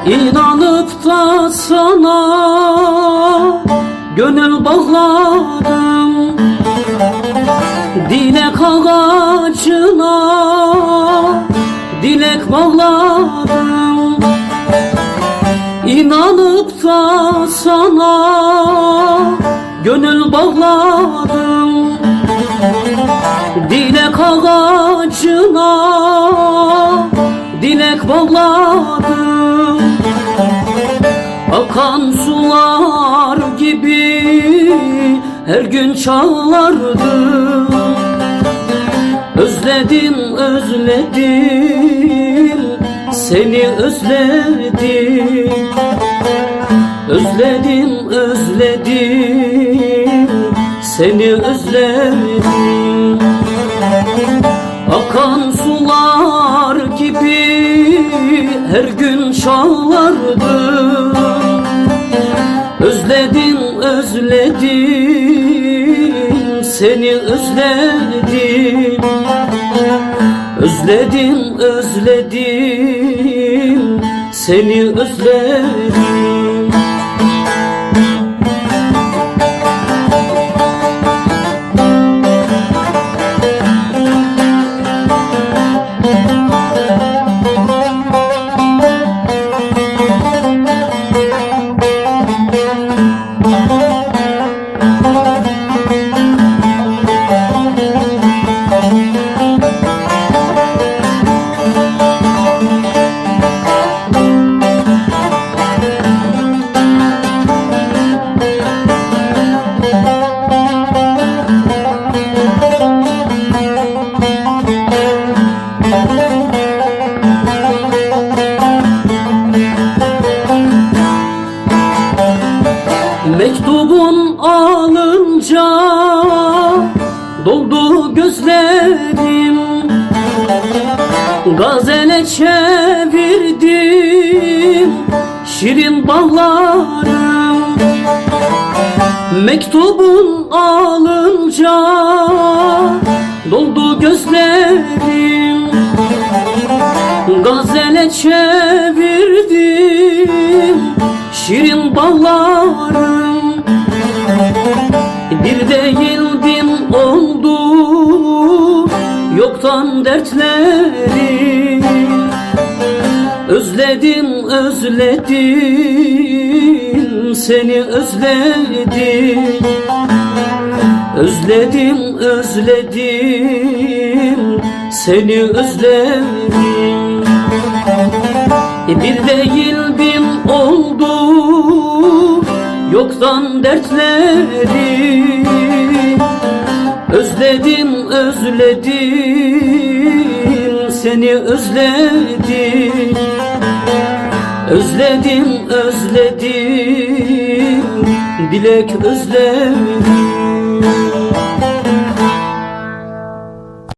İnanıp da sana gönül bağladım, dilek ağacına dilek bağladım. İnanıp da sana gönül bağladım, dilek ağacına dilek bağladım. Akan sular gibi her gün çağlardım. Özledim, özledim, seni özledim. Özledim, özledim, seni özledim. Akan sular gibi her gün çağlardım. Özledim, özledim, seni özledim. Özledim, özledim, seni özledim. Mektubun alınca doldu gözlerim, gazele çevirdim şirin bağlarım. Mektubun alınca doldu gözlerim, gazele çevirdim şirin bağlarım. Bir değil bin oldu yoktan dertleri. Özledim, özledim, seni özledim. Özledim, özledim, seni özledim. Bir değil bin oldu yoktan dertleri. Özledim, özledim, seni özledim. Özledim, özledim, dilek özledim.